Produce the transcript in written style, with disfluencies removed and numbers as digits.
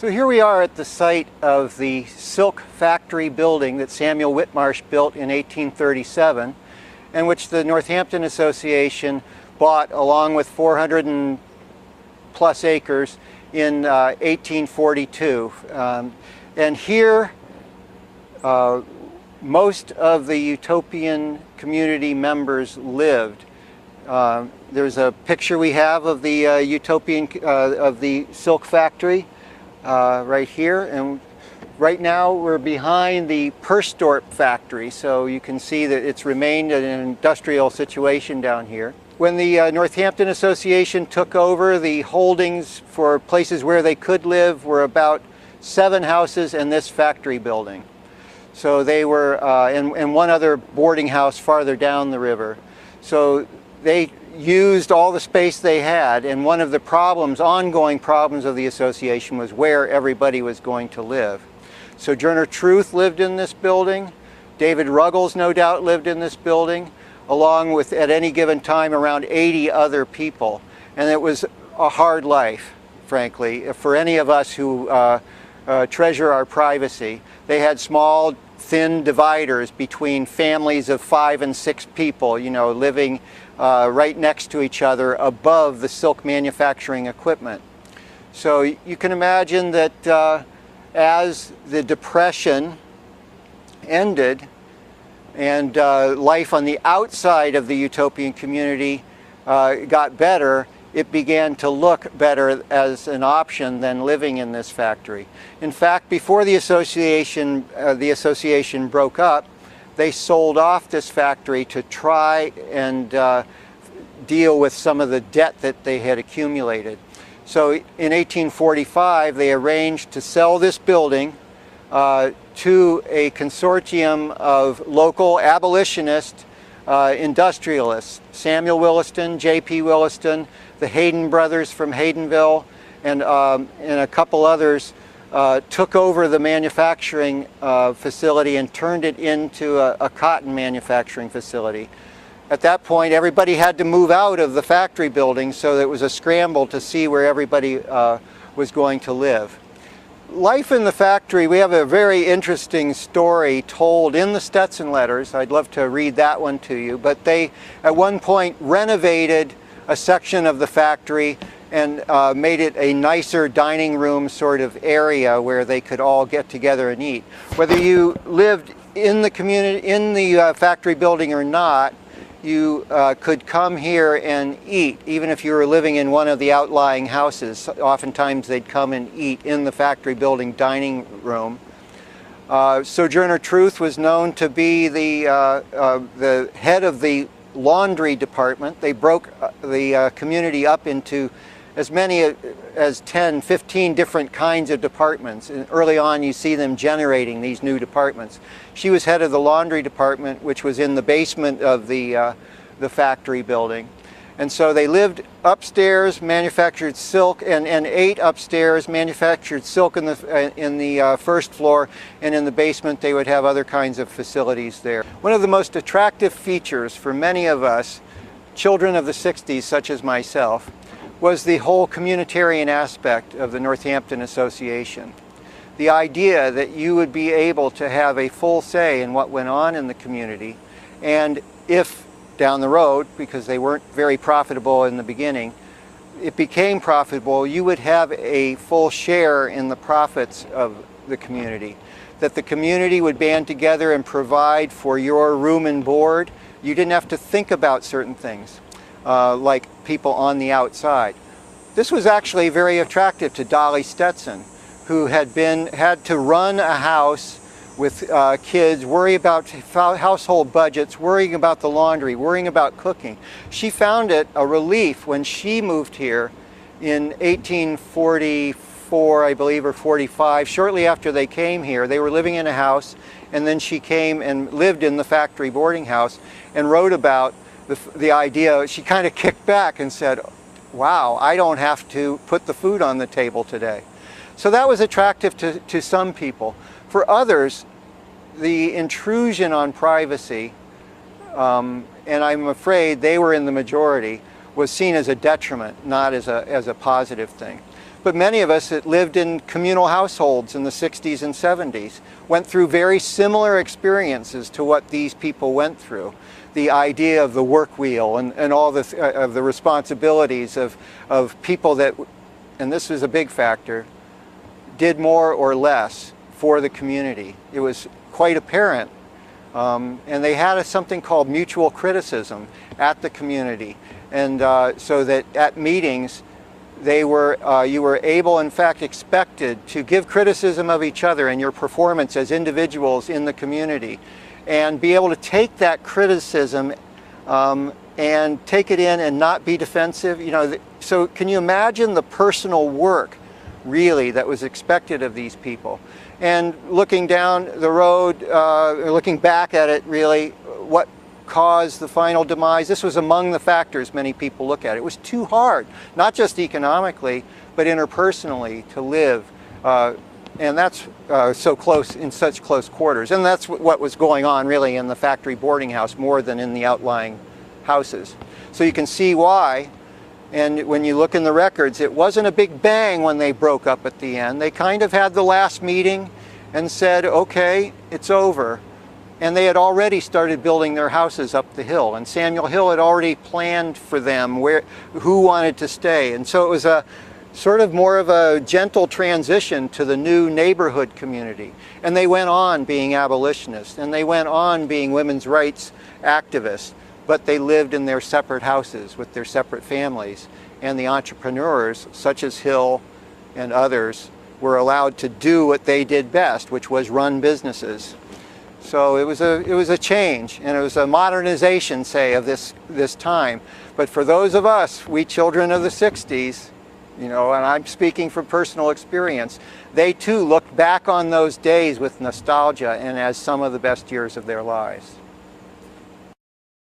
So here we are at the site of the silk factory building that Samuel Whitmarsh built in 1837, and which the Northampton Association bought along with 400 and plus acres in 1842. And here most of the Utopian community members lived. There's a picture we have of the of the silk factory right here, and right now we're behind the Perstorp factory, so you can see that it's remained in an industrial situation down here. When the Northampton Association took over, the holdings for places where they could live were about 7 houses and this factory building. So they were, and one other boarding house farther down the river. So they used all the space they had, and one of the problems, ongoing problems of the association was where everybody was going to live. Sojourner Truth lived in this building. David Ruggles no doubt lived in this building, along with, at any given time, around 80 other people. And it was a hard life, frankly, for any of us who treasure our privacy. They had small, thin dividers between families of 5 and 6 people, you know, living right next to each other above the silk manufacturing equipment. So you can imagine that as the Depression ended and life on the outside of the Utopian community got better, it began to look better as an option than living in this factory. In fact, before the association broke up, they sold off this factory to try and deal with some of the debt that they had accumulated. So in 1845, they arranged to sell this building to a consortium of local abolitionist industrialists, Samuel Williston, J.P. Williston, the Hayden brothers from Haydenville, and a couple others took over the manufacturing facility and turned it into a cotton manufacturing facility. At that point, everybody had to move out of the factory building, so it was a scramble to see where everybody was going to live. Life in the factory, we have a very interesting story told in the Stetson letters. I'd love to read that one to you, but they at one point renovated a section of the factory and made it a nicer dining room sort of area where they could all get together and eat. Whether you lived in the community, in the factory building or not, you could come here and eat, even if you were living in one of the outlying houses. Oftentimes they'd come and eat in the factory building dining room. Sojourner Truth was known to be the head of the laundry department. They broke the community up into as many as 10, 15 different kinds of departments. And early on you see them generating these new departments. She was head of the laundry department, which was in the basement of the factory building. And so they lived upstairs, manufactured silk, and ate upstairs, manufactured silk in the first floor, and in the basement they would have other kinds of facilities there. One of the most attractive features for many of us, children of the 60s such as myself, was the whole communitarian aspect of the Northampton Association. The idea that you would be able to have a full say in what went on in the community, and if down the road, because they weren't very profitable in the beginning, it became profitable, you would have a full share in the profits of the community. That the community would band together and provide for your room and board. You didn't have to think about certain things. Like people on the outside. This was actually very attractive to Dolly Stetson, who had to run a house with kids, worry about household budgets, worrying about the laundry, worrying about cooking. She found it a relief when she moved here in 1844, I believe, or 45. Shortly after they came here, they were living in a house, and then she came and lived in the factory boarding house and wrote about the idea. She kind of kicked back and said, wow, I don't have to put the food on the table today. So that was attractive to some people. For others, the intrusion on privacy, and I'm afraid they were in the majority, was seen as a detriment, not as a positive thing. But many of us that lived in communal households in the 60s and 70s went through very similar experiences to what these people went through. The idea of the work wheel and all of the responsibilities of people that, and this was a big factor, did more or less for the community. It was quite apparent. And they had something called mutual criticism at the community. And so that at meetings, you were able, in fact, expected to give criticism of each other and your performance as individuals in the community, and be able to take that criticism and take it in and not be defensive. You know, so can you imagine the personal work, really, that was expected of these people? And looking down the road, looking back at it, really, what caused the final demise? This was among the factors many people look at. It was too hard, not just economically, but interpersonally, to live. And that's so close, in such close quarters. And that's what was going on, really, in the factory boarding house more than in the outlying houses. So you can see why. And when you look in the records, it wasn't a big bang when they broke up at the end. They kind of had the last meeting and said, okay, it's over. And they had already started building their houses up the hill. And Samuel Hill had already planned for them who wanted to stay. And so it was a sort of more of a gentle transition to the new neighborhood community. And they went on being abolitionists, and they went on being women's rights activists. But they lived in their separate houses with their separate families. And the entrepreneurs, such as Hill and others, were allowed to do what they did best, which was run businesses. So it was a change, and it was a modernization, say, of this time. But for those of us, we children of the 60s, you know, and I'm speaking from personal experience, they too looked back on those days with nostalgia and as some of the best years of their lives.